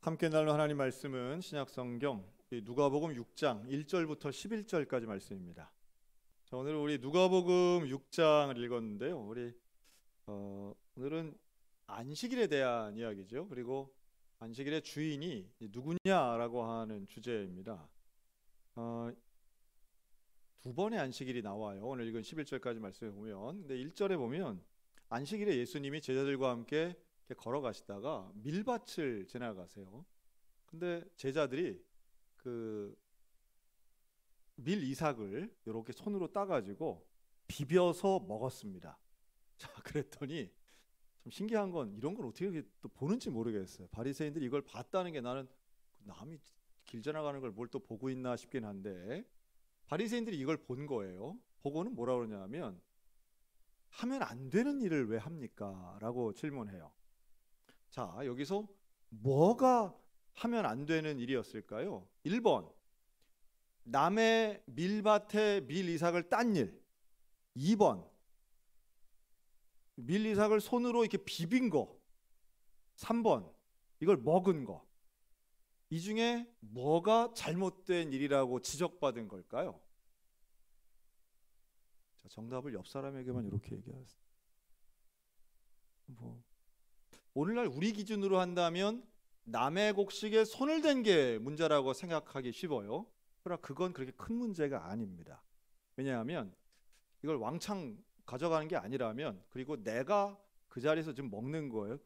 함께 나눌 하나님 말씀은 신약성경 누가복음 6장 1절부터 11절까지 말씀입니다. 자, 오늘 우리 누가복음 6장을 읽었는데요. 오늘은 안식일에 대한 이야기죠. 그리고 안식일의 주인이 누구냐라고 하는 주제입니다. 두 번의 안식일이 나와요. 오늘 읽은 11절까지 말씀을 보면, 근데 1절에 보면 안식일에 예수님이 제자들과 함께 걸어가시다가 밀밭을 지나가세요. 근데 제자들이 그 밀 이삭을 이렇게 손으로 따가지고 비벼서 먹었습니다. 자, 그랬더니 좀 신기한 건 이런 걸 어떻게 또 보는지 모르겠어요. 바리새인들이 이걸 봤다는 게 나는 남이 길 지나가는 걸 뭘 또 보고 있나 싶긴 한데, 바리새인들이 이걸 본 거예요. 보고는 뭐라 그러냐면 하면 안 되는 일을 왜 합니까? 라고 질문해요. 자, 여기서 뭐가 하면 안 되는 일이었을까요? 1번, 남의 밀밭에 밀 이삭을 딴 일. 2번, 밀 이삭을 손으로 이렇게 비빈 거. 3번, 이걸 먹은 거. 이 중에 뭐가 잘못된 일이라고 지적받은 걸까요? 자, 정답을 옆 사람에게만 이렇게 얘기하세요. 오늘날 우리 기준으로 한다면 남의 곡식에 손을 댄 게 문제라고 생각하기 쉽어요. 그러나 그건 그렇게 큰 문제가 아닙니다. 왜냐하면 이걸 왕창 가져가는 게 아니라면, 그리고 내가 그 자리에서 지금 먹는 거예요.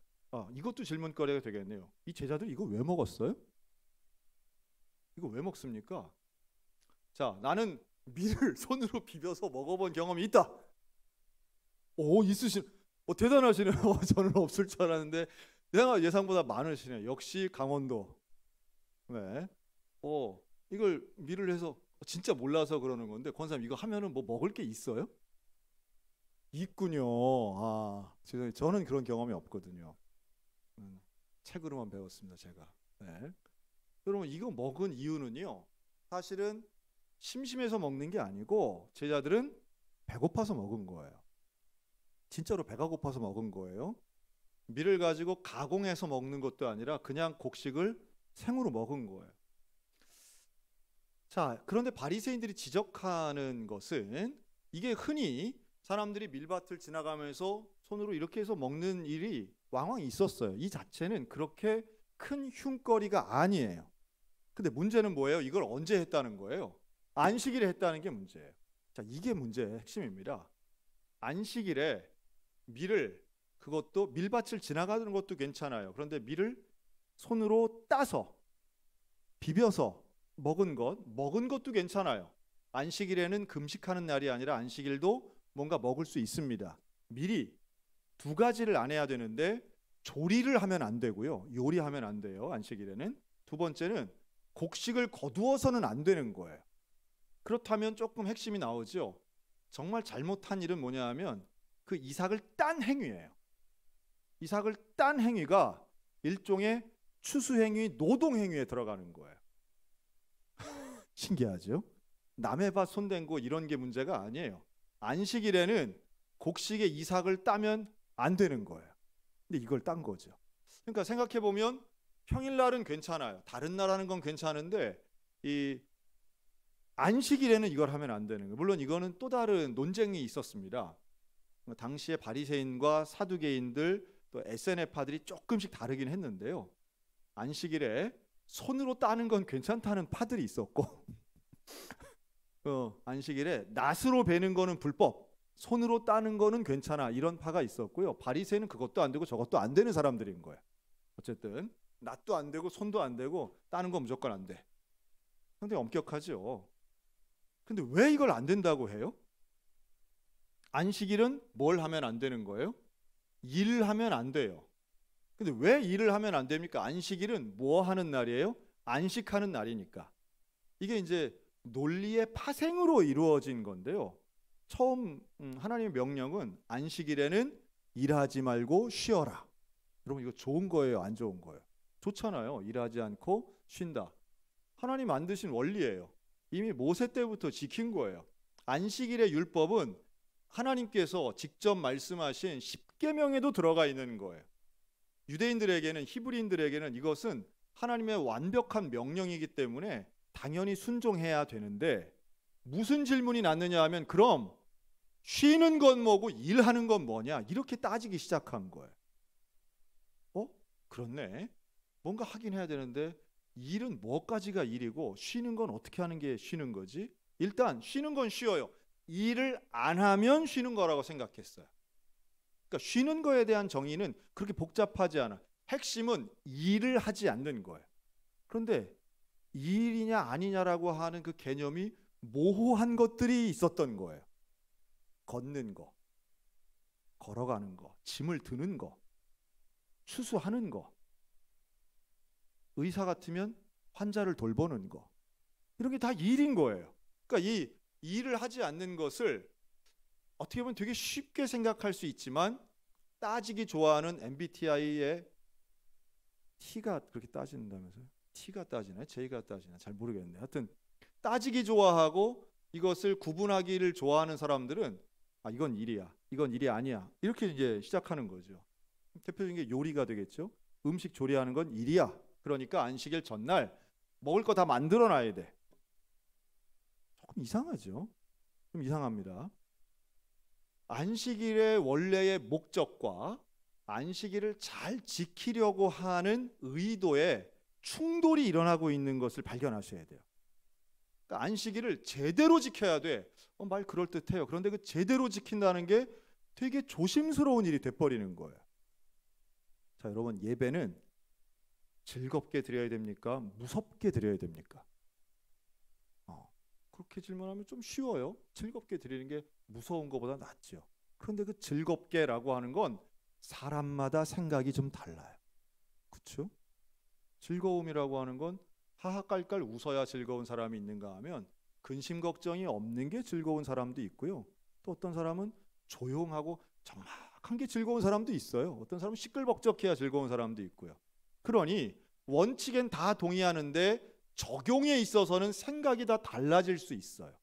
이것도 질문거리가 되겠네요. 이 제자들이 이거 왜 먹었어요? 이거 왜 먹습니까? 자, 나는 밀을 손으로 비벼서 먹어본 경험이 있다. 대단하시네요. 저는 없을 줄 알았는데 내가 예상보다 많으시네요. 역시 강원도. 네. 이걸 밀을 해서 진짜 몰라서 그러는 건데, 권사님 이거 하면은 뭐 먹을 게 있어요? 있군요. 죄송해요. 저는 그런 경험이 없거든요. 책으로만 배웠습니다, 제가. 네. 여러분, 이거 먹은 이유는요, 사실은 심심해서 먹는 게 아니고 제자들은 배고파서 먹은 거예요. 진짜로 배가 고파서 먹은 거예요. 밀을 가지고 가공해서 먹는 것도 아니라 그냥 곡식을 생으로 먹은 거예요. 자, 그런데 바리새인들이 지적하는 것은, 이게 흔히 사람들이 밀밭을 지나가면서 손으로 이렇게 해서 먹는 일이 왕왕 있었어요. 이 자체는 그렇게 큰 흉거리가 아니에요. 근데 문제는 뭐예요? 이걸 언제 했다는 거예요? 안식일에 했다는 게 문제예요. 자, 이게 문제의 핵심입니다. 안식일에 밀을, 그것도 밀밭을 지나가는 것도 괜찮아요. 그런데 밀을 손으로 따서 비벼서 먹은 것도 괜찮아요. 안식일에는 금식하는 날이 아니라 안식일도 뭔가 먹을 수 있습니다. 미리 두 가지를 안 해야 되는데, 조리를 하면 안 되고요, 요리하면 안 돼요. 안식일에는. 두 번째는 곡식을 거두어서는 안 되는 거예요. 그렇다면 조금 핵심이 나오죠. 정말 잘못한 일은 뭐냐 하면 그 이삭을 딴 행위예요. 이삭을 딴 행위가 일종의 추수행위, 노동행위에 들어가는 거예요. 신기하죠? 남의 밭 손댄 거 이런 게 문제가 아니에요. 안식일에는 곡식의 이삭을 따면 안 되는 거예요. 근데 이걸 딴 거죠. 그러니까 생각해보면 평일날은 괜찮아요. 다른 날 하는 건 괜찮은데 이 안식일에는 이걸 하면 안 되는 거예요. 물론 이거는 또 다른 논쟁이 있었습니다. 당시에 바리새인과 사두개인들, 또 SNF파들이 조금씩 다르긴 했는데요. 안식일에 손으로 따는 건 괜찮다는 파들이 있었고 안식일에 낫으로 베는 거는 불법, 손으로 따는 거는 괜찮아, 이런 파가 있었고요. 바리새인은 그것도 안 되고 저것도 안 되는 사람들인 거예요. 어쨌든 낫도 안 되고 손도 안 되고 따는 건 무조건 안 돼. 상당히 엄격하죠. 근데 왜 이걸 안 된다고 해요? 안식일은 뭘 하면 안 되는 거예요? 일을 하면 안 돼요. 근데 왜 일을 하면 안 됩니까? 안식일은 뭐 하는 날이에요? 안식하는 날이니까. 이게 이제 논리의 파생으로 이루어진 건데요. 처음 하나님의 명령은 안식일에는 일하지 말고 쉬어라. 여러분, 이거 좋은 거예요, 안 좋은 거예요? 좋잖아요. 일하지 않고 쉰다. 하나님 만드신 원리예요. 이미 모세 때부터 지킨 거예요. 안식일의 율법은 하나님께서 직접 말씀하신 십계명에도 들어가 있는 거예요. 유대인들에게는, 히브리인들에게는 이것은 하나님의 완벽한 명령이기 때문에 당연히 순종해야 되는데 무슨 질문이 났느냐 하면 그럼 쉬는 건 뭐고 일하는 건 뭐냐 이렇게 따지기 시작한 거예요. 그렇네. 뭔가 하긴 해야 되는데 일은 뭐까지가 일이고 쉬는 건 어떻게 하는 게 쉬는 거지? 일단 쉬는 건 쉬어요. 일을 안 하면 쉬는 거라고 생각했어요. 그러니까 쉬는 거에 대한 정의는 그렇게 복잡하지 않아. 핵심은 일을 하지 않는 거예요. 그런데 일이냐 아니냐라고 하는 그 개념이 모호한 것들이 있었던 거예요. 걷는 거, 걸어가는 거, 짐을 드는 거, 추수하는 거, 의사 같으면 환자를 돌보는 거, 이런 게 다 일인 거예요. 그러니까 이 일을 하지 않는 것을 어떻게 보면 되게 쉽게 생각할 수 있지만 따지기 좋아하는 MBTI의 T가 그렇게 따진다면서요? T가 따지나요? J가 따지나? 잘 모르겠네요. 하여튼 따지기 좋아하고 이것을 구분하기를 좋아하는 사람들은 이건 일이야, 이건 일이 아니야 이렇게 이제 시작하는 거죠. 대표적인 게 요리가 되겠죠. 음식 조리하는 건 일이야. 그러니까 안식일 전날 먹을 거 다 만들어 놔야 돼. 조금 이상하죠. 좀 이상합니다. 안식일의 원래의 목적과 안식일을 잘 지키려고 하는 의도에 충돌이 일어나고 있는 것을 발견하셔야 돼요. 그러니까 안식일을 제대로 지켜야 돼. 말 그럴듯해요. 그런데 그 제대로 지킨다는 게 되게 조심스러운 일이 돼버리는 거예요. 자, 여러분, 예배는 즐겁게 드려야 됩니까? 무섭게 드려야 됩니까? 그렇게 질문하면 좀 쉬워요. 즐겁게 드리는 게 무서운 것보다 낫죠. 그런데 그 즐겁게라고 하는 건 사람마다 생각이 좀 달라요. 그렇죠? 즐거움이라고 하는 건 하하깔깔 웃어야 즐거운 사람이 있는가 하면 근심 걱정이 없는 게 즐거운 사람도 있고요. 또 어떤 사람은 조용하고 정막한 게 즐거운 사람도 있어요. 어떤 사람은 시끌벅적해야 즐거운 사람도 있고요. 그러니 원칙엔 다 동의하는데 적용에 있어서는 생각이 다 달라질 수 있어요.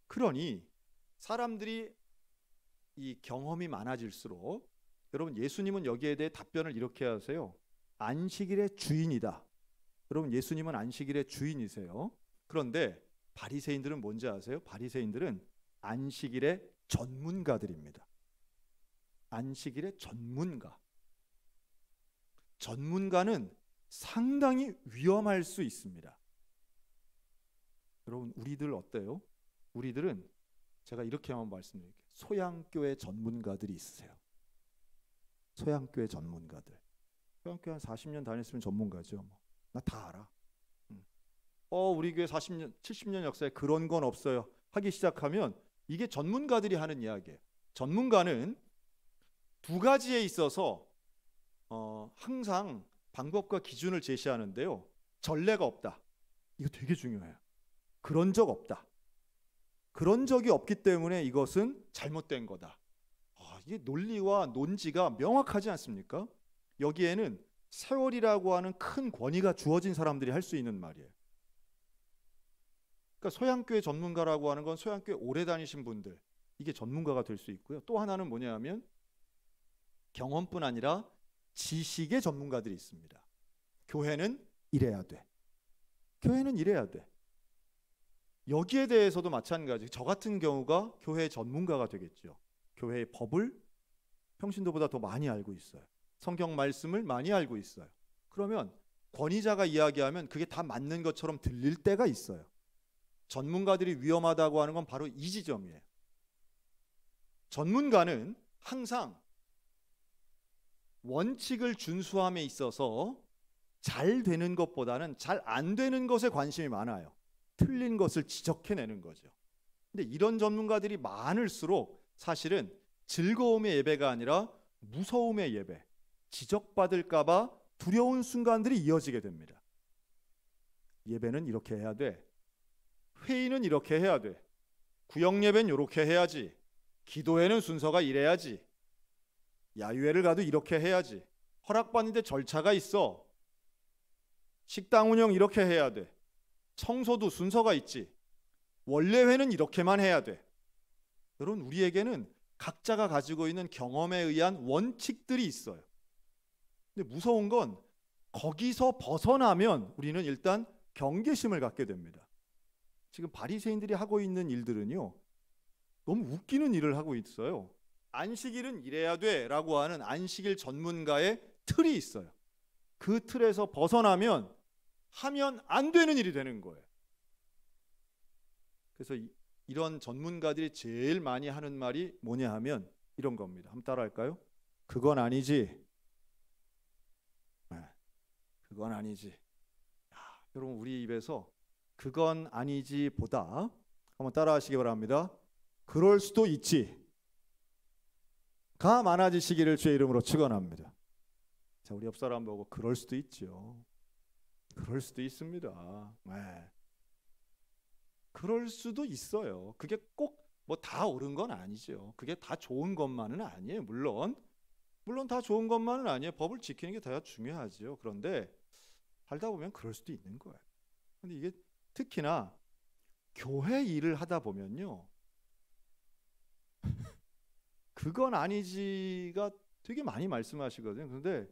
그러니 사람들이 이 경험이 많아질수록 여러분 예수님은 여기에 대해 답변을 이렇게 하세요. 안식일의 주인이다. 여러분 예수님은 안식일의 주인이세요. 그런데 바리새인들은 뭔지 아세요? 바리새인들은 안식일의 전문가들입니다. 안식일의 전문가. 전문가는 상당히 위험할 수 있습니다. 여러분 우리들 어때요? 우리들은 제가 이렇게 한번 말씀드릴게요. 소양교회 전문가들이 있으세요. 소양교회 전문가들. 소양교회 한 40년 다녔으면 전문가죠. 나 다 알아. 우리 교회 40년, 70년 역사에 그런 건 없어요. 하기 시작하면 이게 전문가들이 하는 이야기예요. 전문가는 두 가지에 있어서 항상 방법과 기준을 제시하는데요. 전례가 없다. 이거 되게 중요해요. 그런 적 없다. 그런 적이 없기 때문에 이것은 잘못된 거다. 이게 논리와 논지가 명확하지 않습니까? 여기에는 세월이라고 하는 큰 권위가 주어진 사람들이 할 수 있는 말이에요. 그러니까 소양교회 전문가라고 하는 건 소양교회 오래 다니신 분들, 이게 전문가가 될 수 있고요. 또 하나는 뭐냐면 경험뿐 아니라 지식의 전문가들이 있습니다. 교회는 이래야 돼. 교회는 이래야 돼. 여기에 대해서도 마찬가지. 저 같은 경우가 교회의 전문가가 되겠죠. 교회의 법을 평신도보다 더 많이 알고 있어요. 성경 말씀을 많이 알고 있어요. 그러면 권위자가 이야기하면 그게 다 맞는 것처럼 들릴 때가 있어요. 전문가들이 위험하다고 하는 건 바로 이 지점이에요. 전문가는 항상 원칙을 준수함에 있어서 잘 되는 것보다는 잘 안 되는 것에 관심이 많아요. 틀린 것을 지적해내는 거죠. 근데 이런 전문가들이 많을수록 사실은 즐거움의 예배가 아니라 무서움의 예배, 지적받을까 봐 두려운 순간들이 이어지게 됩니다. 예배는 이렇게 해야 돼. 회의는 이렇게 해야 돼. 구역 예배는 이렇게 해야지. 기도회는 순서가 이래야지. 야유회를 가도 이렇게 해야지. 허락받는데 절차가 있어. 식당 운영 이렇게 해야 돼. 청소도 순서가 있지. 원래회는 이렇게만 해야 돼. 여러분 우리에게는 각자가 가지고 있는 경험에 의한 원칙들이 있어요. 근데 무서운 건 거기서 벗어나면 우리는 일단 경계심을 갖게 됩니다. 지금 바리새인들이 하고 있는 일들은요, 너무 웃기는 일을 하고 있어요. 안식일은 이래야 돼라고 하는 안식일 전문가의 틀이 있어요. 그 틀에서 벗어나면 하면 안 되는 일이 되는 거예요. 그래서 이런 전문가들이 제일 많이 하는 말이 뭐냐 하면 이런 겁니다. 한번 따라할까요? 그건 아니지. 네, 그건 아니지. 여러분, 우리 입에서 그건 아니지 보다 한번 따라하시기 바랍니다. 그럴 수도 있지 가 많아지시기를 주의 이름으로 축원합니다. 자, 우리 옆 사람 보고 그럴 수도 있죠. 그럴 수도 있습니다. 네. 그럴 수도 있어요. 그게 꼭 뭐 다 옳은 건 아니죠. 그게 다 좋은 것만은 아니에요. 물론 다 좋은 것만은 아니에요. 법을 지키는 게 더 중요하죠. 그런데 살다 보면 그럴 수도 있는 거예요. 근데 이게 특히나 교회 일을 하다 보면요, 그건 아니지가 되게 많이 말씀하시거든요. 그런데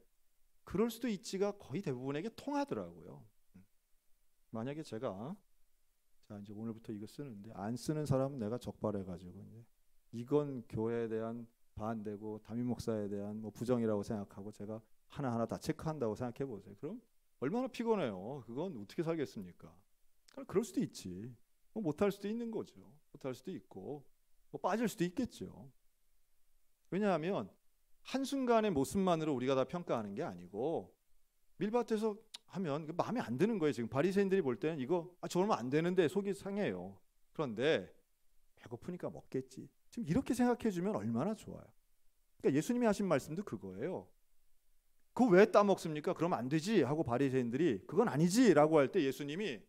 그럴 수도 있지가 거의 대부분에게 통하더라고요. 만약에 제가 자 이제 오늘부터 이거 쓰는데 안 쓰는 사람은 내가 적발해가지고 이제 이건 교회에 대한 반대고 담임 목사에 대한 뭐 부정이라고 생각하고 제가 하나하나 다 체크한다고 생각해 보세요. 그럼 얼마나 피곤해요. 그건 어떻게 살겠습니까? 그럴 수도 있지. 뭐 못할 수도 있는 거죠. 못할 수도 있고 뭐 빠질 수도 있겠죠. 왜냐하면 한순간의 모습만으로 우리가 다 평가하는 게 아니고 밀밭에서 하면 마음에 안 드는 거예요. 지금 바리새인들이 볼 때는 이거 저러면 안 되는데 속이 상해요. 그런데 배고프니까 먹겠지. 지금 이렇게 생각해 주면 얼마나 좋아요. 그러니까 예수님이 하신 말씀도 그거예요. 그거 왜 따먹습니까? 그러면 안 되지 하고 바리새인들이 그건 아니지라고 할 때 예수님이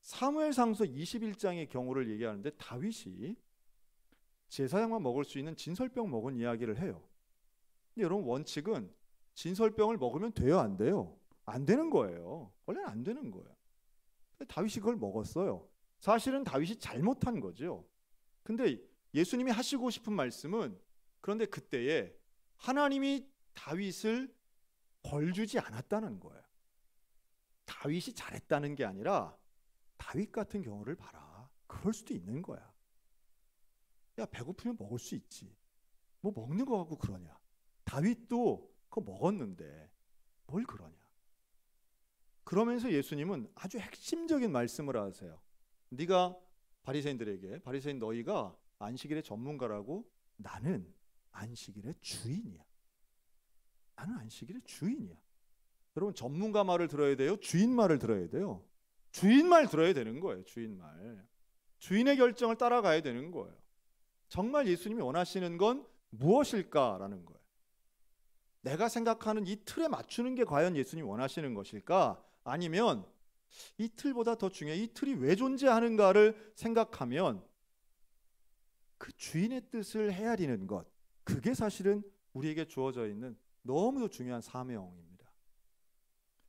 사무엘상서 21장의 경우를 얘기하는데 다윗이 제사장만 먹을 수 있는 진설병 먹은 이야기를 해요. 근데 여러분, 원칙은 진설병을 먹으면 돼요, 안 돼요? 안 되는 거예요. 원래는 안 되는 거예요. 근데 다윗이 그걸 먹었어요. 사실은 다윗이 잘못한 거죠. 근데 예수님이 하시고 싶은 말씀은 그런데 그때에 하나님이 다윗을 벌 주지 않았다는 거예요. 다윗이 잘했다는 게 아니라 다윗 같은 경우를 봐라. 그럴 수도 있는 거야. 야, 배고프면 먹을 수 있지. 뭐 먹는 거 갖고 그러냐. 다윗도 그거 먹었는데 뭘 그러냐. 그러면서 예수님은 아주 핵심적인 말씀을 하세요. 네가 바리새인들에게 바리새인 너희가 안식일의 전문가라고 나는 안식일의 주인이야. 나는 안식일의 주인이야. 여러분, 전문가 말을 들어야 돼요? 주인 말을 들어야 돼요? 주인 말 들어야 되는 거예요. 주인 말. 주인의 결정을 따라가야 되는 거예요. 정말 예수님이 원하시는 건 무엇일까라는 거예요. 내가 생각하는 이 틀에 맞추는 게 과연 예수님이 원하시는 것일까? 아니면 이 틀보다 더 중요해. 이 틀이 왜 존재하는가를 생각하면 그 주인의 뜻을 헤아리는 것, 그게 사실은 우리에게 주어져 있는 너무도 중요한 사명입니다.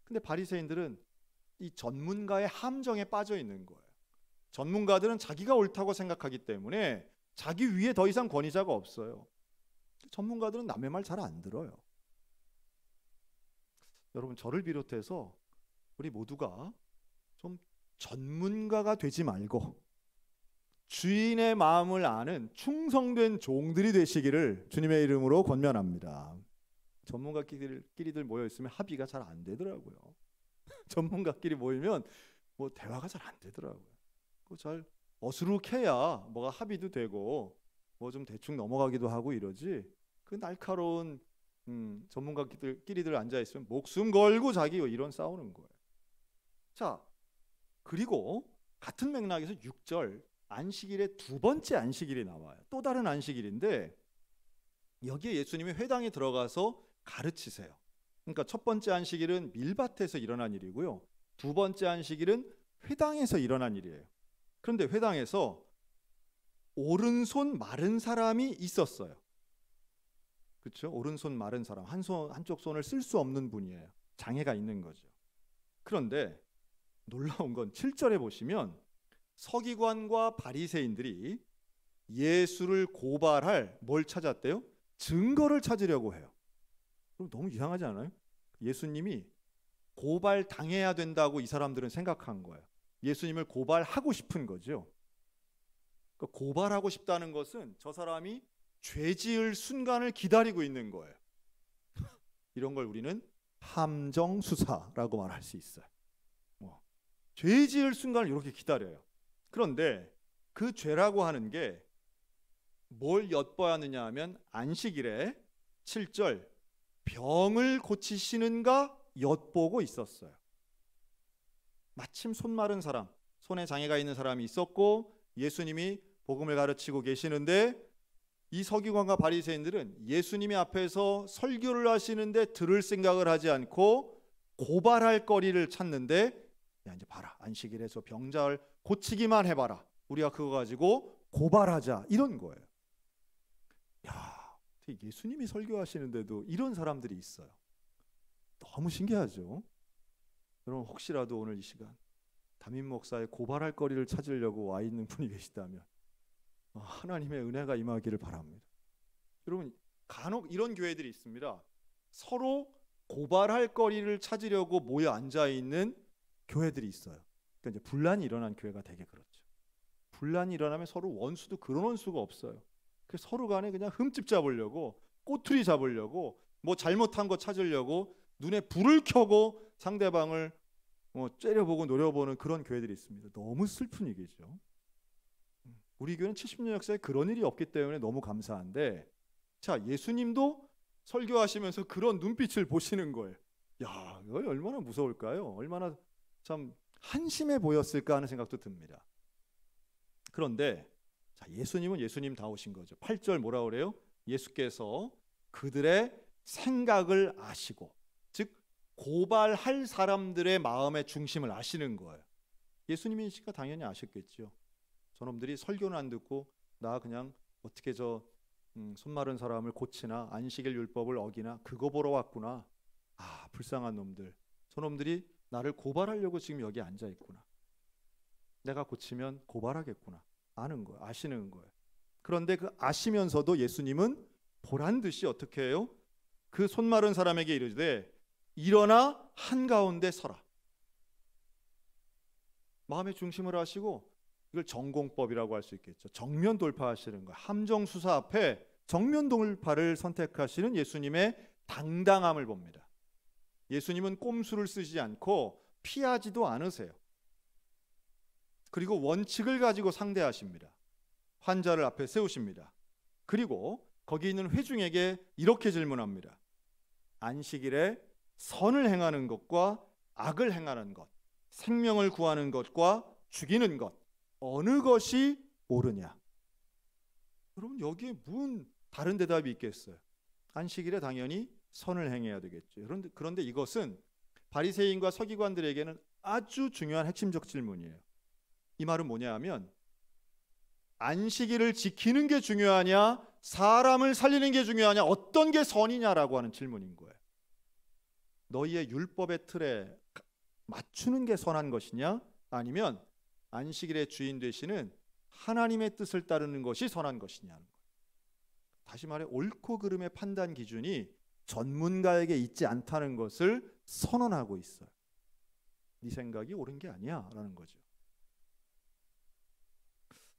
근데 바리새인들은 이 전문가의 함정에 빠져 있는 거예요. 전문가들은 자기가 옳다고 생각하기 때문에 자기 위에 더 이상 권위자가 없어요. 전문가들은 남의 말 잘 안 들어요. 여러분, 저를 비롯해서 우리 모두가 좀 전문가가 되지 말고 주인의 마음을 아는 충성된 종들이 되시기를 주님의 이름으로 권면합니다. 전문가끼리들 모여 있으면 합의가 잘 안 되더라고요. 전문가끼리 모이면 뭐 대화가 잘 안 되더라고요. 그 잘 어수룩해야 뭐가 합의도 되고 뭐 좀 대충 넘어가기도 하고 이러지. 그 날카로운 전문가끼리들 앉아 있으면 목숨 걸고 자기 이런 싸우는 거예요. 자, 그리고 같은 맥락에서 6절 안식일의 두 번째 안식일이 나와요. 또 다른 안식일인데 여기에 예수님이 회당에 들어가서 가르치세요. 그러니까 첫 번째 안식일은 밀밭에서 일어난 일이고요. 두 번째 안식일은 회당에서 일어난 일이에요. 그런데 회당에서 오른손 마른 사람이 있었어요. 그렇죠? 오른손 마른 사람, 한쪽 손을 쓸 수 없는 분이에요. 장애가 있는 거죠. 그런데 놀라운 건 7절에 보시면 서기관과 바리새인들이 예수를 고발할 뭘 찾았대요? 증거를 찾으려고 해요. 그럼 너무 이상하지 않아요? 예수님이 고발 당해야 된다고 이 사람들은 생각한 거예요. 예수님을 고발하고 싶은 거죠. 그러니까 고발하고 싶다는 것은 저 사람이 죄 지을 순간을 기다리고 있는 거예요. 이런 걸 우리는 함정 수사라고 말할 수 있어요. 죄 지을 순간을 이렇게 기다려요. 그런데 그 죄라고 하는 게 뭘 엿봐야 하느냐 하면 안식일에 7절 병을 고치시는가 엿보고 있었어요. 마침 손 마른 사람, 손에 장애가 있는 사람이 있었고 예수님이 복음을 가르치고 계시는데 이 서기관과 바리새인들은 예수님의 앞에서 설교를 하시는데 들을 생각을 하지 않고 고발할 거리를 찾는데, 야 이제 봐라, 안식일에 저 병자를 고치기만 해봐라, 우리가 그거 가지고 고발하자, 이런 거예요. 야, 예수님이 설교하시는데도 이런 사람들이 있어요. 너무 신기하죠. 여러분 혹시라도 오늘 이 시간 담임 목사의 고발할 거리를 찾으려고 와 있는 분이 계시다면 하나님의 은혜가 임하기를 바랍니다. 여러분 간혹 이런 교회들이 있습니다. 서로 고발할 거리를 찾으려고 모여 앉아 있는 교회들이 있어요. 그러니까 이제 분란이 일어난 교회가 되게 그렇죠. 분란이 일어나면 서로 원수도 그런 원수가 없어요. 그래서 서로 간에 그냥 흠집 잡으려고, 꼬투리 잡으려고, 뭐 잘못한 거 찾으려고 눈에 불을 켜고 상대방을 째려보고 노려보는 그런 교회들이 있습니다. 너무 슬픈 얘기죠. 우리 교회는 70년 역사에 그런 일이 없기 때문에 너무 감사한데, 자 예수님도 설교하시면서 그런 눈빛을 보시는 거예요. 야, 이거 얼마나 무서울까요? 얼마나 참 한심해 보였을까 하는 생각도 듭니다. 그런데 자, 예수님은 예수님다우신 거죠. 8절 뭐라 그래요? 예수께서 그들의 생각을 아시고, 즉 고발할 사람들의 마음의 중심을 아시는 거예요. 예수님이시니까 당연히 아셨겠죠. 저놈들이 설교는 안 듣고 나 그냥 어떻게 저 손 마른 사람을 고치나 안식일 율법을 어기나 그거 보러 왔구나. 아, 불쌍한 놈들. 저놈들이 나를 고발하려고 지금 여기 앉아 있구나. 내가 고치면 고발하겠구나. 아는 거예요. 아시는 거예요. 그런데 그 아시면서도 예수님은 보란 듯이 어떻게 해요? 그 손 마른 사람에게 이르되 일어나 한가운데 서라. 마음의 중심을 하시고, 이걸 전공법이라고 할 수 있겠죠. 정면 돌파하시는 거예요. 함정 수사 앞에 정면 돌파를 선택하시는 예수님의 당당함을 봅니다. 예수님은 꼼수를 쓰지 않고 피하지도 않으세요. 그리고 원칙을 가지고 상대하십니다. 환자를 앞에 세우십니다. 그리고 거기 있는 회중에게 이렇게 질문합니다. 안식일에 선을 행하는 것과 악을 행하는 것, 생명을 구하는 것과 죽이는 것, 어느 것이 옳으냐? 여러분 여기에 무슨 다른 대답이 있겠어요? 안식일에 당연히 선을 행해야 되겠죠. 그런데 이것은 바리새인과 서기관들에게는 아주 중요한 핵심적 질문이에요. 이 말은 뭐냐 하면, 안식일을 지키는 게 중요하냐, 사람을 살리는 게 중요하냐, 어떤 게 선이냐라고 하는 질문인 거예요. 너희의 율법의 틀에 맞추는 게 선한 것이냐, 아니면 안식일의 주인 되시는 하나님의 뜻을 따르는 것이 선한 것이냐는 거예요. 다시 말해 옳고 그름의 판단 기준이 전문가에게 있지 않다는 것을 선언하고 있어요. 네 생각이 옳은 게 아니야 라는 거죠.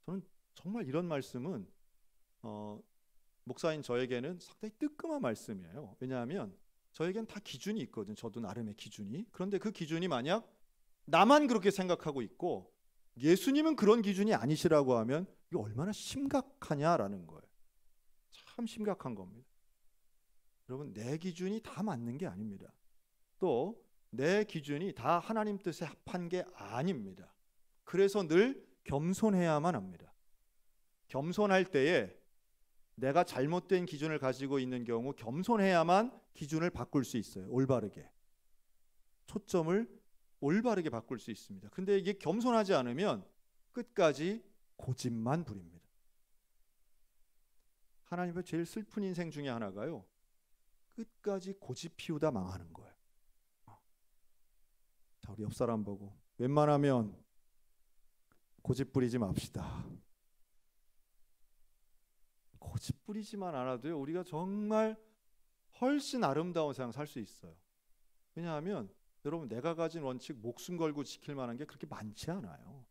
저는 정말 이런 말씀은 목사인 저에게는 상당히 뜨끔한 말씀이에요. 왜냐하면 저에겐 다 기준이 있거든요. 저도 나름의 기준이. 그런데 그 기준이 만약 나만 그렇게 생각하고 있고 예수님은 그런 기준이 아니시라고 하면 이게 얼마나 심각하냐라는 거예요. 참 심각한 겁니다. 여러분 내 기준이 다 맞는 게 아닙니다. 또 내 기준이 다 하나님 뜻에 합한 게 아닙니다. 그래서 늘 겸손해야만 합니다. 겸손할 때에 내가 잘못된 기준을 가지고 있는 경우 겸손해야만 기준을 바꿀 수 있어요. 올바르게. 초점을 올바르게 바꿀 수 있습니다. 근데 이게 겸손하지 않으면 끝까지 고집만 부립니다. 하나님의 제일 슬픈 인생 중에 하나가요, 끝까지 고집 피우다 망하는 거예요. 자, 우리 옆 사람 보고 웬만하면 고집 부리지 맙시다. 고집 부리지만 않아도요, 우리가 정말 훨씬 아름다운 세상 살 수 있어요. 왜냐하면 여러분, 내가 가진 원칙 목숨 걸고 지킬 만한 게 그렇게 많지 않아요.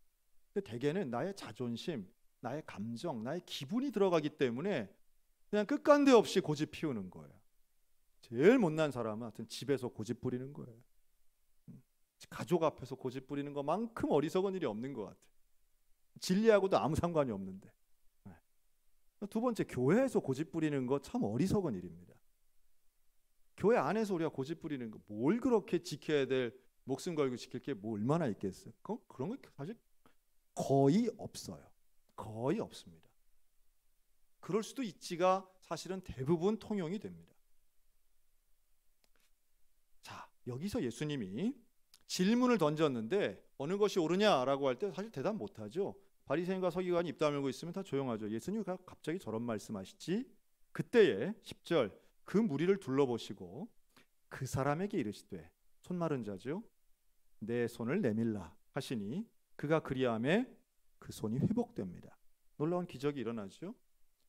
근데 대개는 나의 자존심, 나의 감정, 나의 기분이 들어가기 때문에 그냥 끝간데 없이 고집 피우는 거예요. 제일 못난 사람은 하여튼 집에서 고집 부리는 거예요. 가족 앞에서 고집 부리는 것만큼 어리석은 일이 없는 것 같아요. 진리하고도 아무 상관이 없는데. 두 번째, 교회에서 고집 부리는 거 참 어리석은 일입니다. 교회 안에서 우리가 고집 부리는 거, 뭘 그렇게 지켜야 될, 목숨 걸고 지킬 게 뭐 얼마나 있겠어요? 그런 거 사실 거의 없어요. 거의 없습니다. 그럴 수도 있지가 사실은 대부분 통용이 됩니다. 자, 여기서 예수님이 질문을 던졌는데 어느 것이 옳으냐라고 할 때 사실 대답 못하죠. 바리새인과 서기관이 입 다물고 있으면 다 조용하죠. 예수님이 갑자기 저런 말씀하시지. 그때에 10절, 그 무리를 둘러보시고 그 사람에게 이르시되, 손 마른 자죠, 내 손을 내밀라 하시니 그가 그리하매 그 손이 회복됩니다. 놀라운 기적이 일어나죠.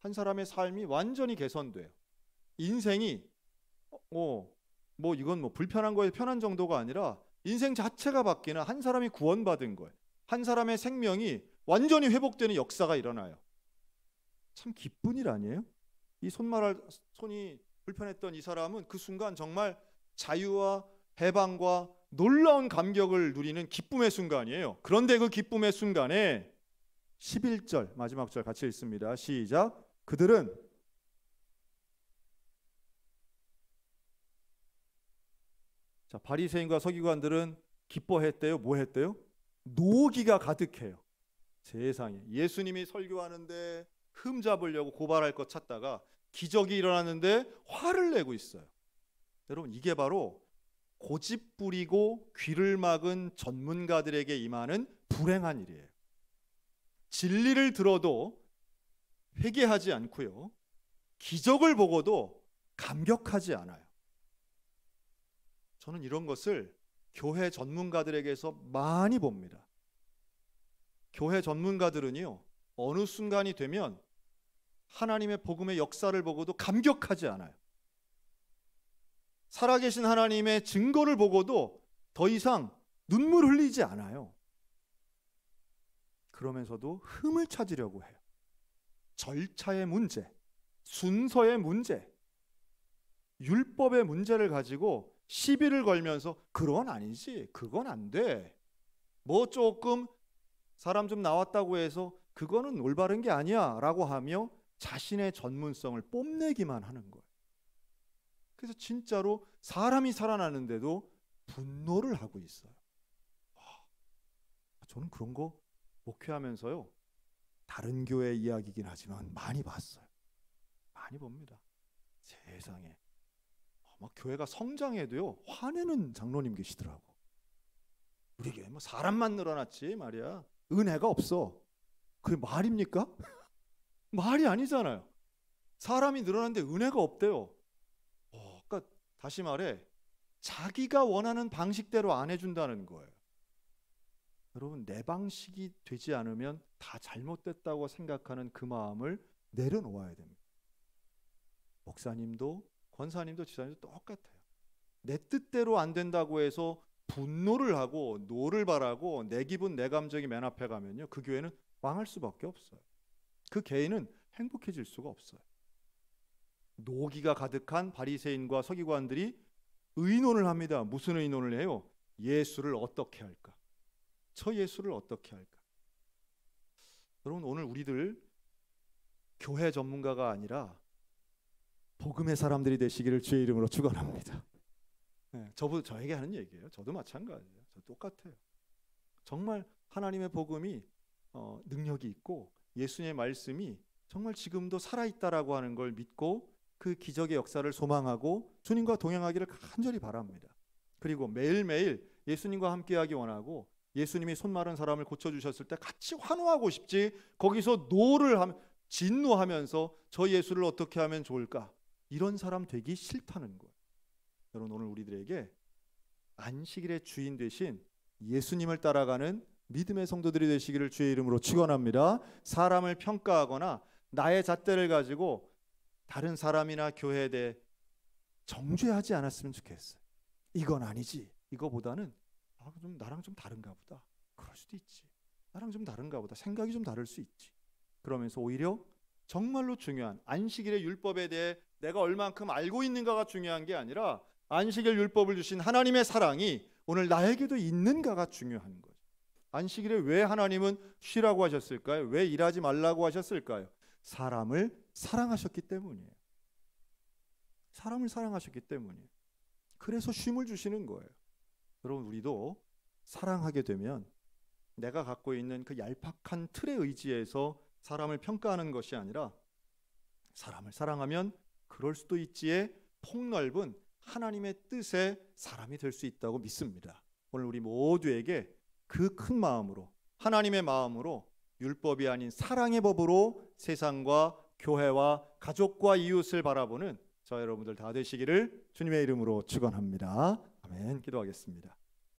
한 사람의 삶이 완전히 개선돼요. 인생이 뭐 이건 뭐 불편한 거에 편한 정도가 아니라 인생 자체가 바뀌는, 한 사람이 구원받은 거예요. 한 사람의 생명이 완전히 회복되는 역사가 일어나요. 참 기쁜 일 아니에요? 이 손이 불편했던 이 사람은 그 순간 정말 자유와 해방과 놀라운 감격을 누리는 기쁨의 순간이에요. 그런데 그 기쁨의 순간에 11절 마지막 절 같이 읽습니다. 시작. 그들은 바리새인과 서기관들은 기뻐했대요. 뭐 했대요? 노기가 가득해요. 세상에, 예수님이 설교하는데 흠 잡으려고 고발할 것 찾다가 기적이 일어났는데 화를 내고 있어요. 여러분, 이게 바로 고집 부리고 귀를 막은 전문가들에게 임하는 불행한 일이에요. 진리를 들어도 회개하지 않고요, 기적을 보고도 감격하지 않아요. 저는 이런 것을 교회 전문가들에게서 많이 봅니다. 교회 전문가들은요, 어느 순간이 되면 하나님의 복음의 역사를 보고도 감격하지 않아요. 살아계신 하나님의 증거를 보고도 더 이상 눈물 흘리지 않아요. 그러면서도 흠을 찾으려고 해요. 절차의 문제, 순서의 문제, 율법의 문제를 가지고 시비를 걸면서 그건 아니지, 그건 안 돼, 뭐 조금 사람 좀 나왔다고 해서 그거는 올바른 게 아니야 라고 하며 자신의 전문성을 뽐내기만 하는 거예요. 그래서 진짜로 사람이 살아나는데도 분노를 하고 있어요. 저는 그런 거 목회하면서요, 다른 교회 이야기긴 하지만 많이 봤어요. 많이 봅니다. 세상에, 막 교회가 성장해도요 화내는 장로님 계시더라고. 우리 교회 뭐 사람만 늘어났지 말이야, 은혜가 없어. 그게 말입니까? 말이 아니잖아요. 사람이 늘어났는데 은혜가 없대요. 그러니까 다시 말해, 자기가 원하는 방식대로 안 해준다는 거예요. 여러분, 내 방식이 되지 않으면 다 잘못됐다고 생각하는 그 마음을 내려놓아야 됩니다. 목사님도 권사님도 지사님도 똑같아요. 내 뜻대로 안 된다고 해서 분노를 하고 노를 바라고 내 기분 내 감정이 맨 앞에 가면요, 그 교회는 망할 수밖에 없어요. 그 개인은 행복해질 수가 없어요. 노기가 가득한 바리새인과 서기관들이 의논을 합니다. 무슨 의논을 해요? 예수를 어떻게 할까? 저 예수를 어떻게 할까? 여러분, 오늘 우리들 교회 전문가가 아니라 복음의 사람들이 되시기를 주의 이름으로 축원합니다. 저에게 하는 얘기예요. 저도 마찬가지예요. 저 똑같아요. 정말 하나님의 복음이 능력이 있고 예수님의 말씀이 정말 지금도 살아있다라고 하는 걸 믿고 그 기적의 역사를 소망하고 주님과 동행하기를 간절히 바랍니다. 그리고 매일매일 예수님과 함께하기 원하고, 예수님이 손 마른 사람을 고쳐주셨을 때 같이 환호하고 싶지, 거기서 진노하면서 저 예수를 어떻게 하면 좋을까, 이런 사람 되기 싫다는 거예요. 여러분, 오늘 우리들에게 안식일의 주인 되신 예수님을 따라가는 믿음의 성도들이 되시기를 주의 이름으로 축원합니다. 사람을 평가하거나 나의 잣대를 가지고 다른 사람이나 교회에 대해 정죄하지 않았으면 좋겠어요. 이건 아니지, 이거보다는 좀 나랑 좀 다른가 보다. 그럴 수도 있지. 나랑 좀 다른가 보다. 생각이 좀 다를 수 있지. 그러면서 오히려 정말로 중요한 안식일의 율법에 대해 내가 얼만큼 알고 있는가가 중요한 게 아니라 안식일 율법을 주신 하나님의 사랑이 오늘 나에게도 있는가가 중요한 거죠. 안식일에 왜 하나님은 쉬라고 하셨을까요? 왜 일하지 말라고 하셨을까요? 사람을 사랑하셨기 때문이에요. 사람을 사랑하셨기 때문이에요. 그래서 쉼을 주시는 거예요. 여러분, 우리도 사랑하게 되면 내가 갖고 있는 그 얄팍한 틀에 의지해서 사람을 평가하는 것이 아니라 사람을 사랑하면 그럴 수도 있지에 폭넓은 하나님의 뜻의 사람이 될 수 있다고 믿습니다. 오늘 우리 모두에게 그 큰 마음으로, 하나님의 마음으로, 율법이 아닌 사랑의 법으로 세상과 교회와 가족과 이웃을 바라보는 저 여러분들 다 되시기를 주님의 이름으로 축원합니다. 아멘. 기도하겠습니다.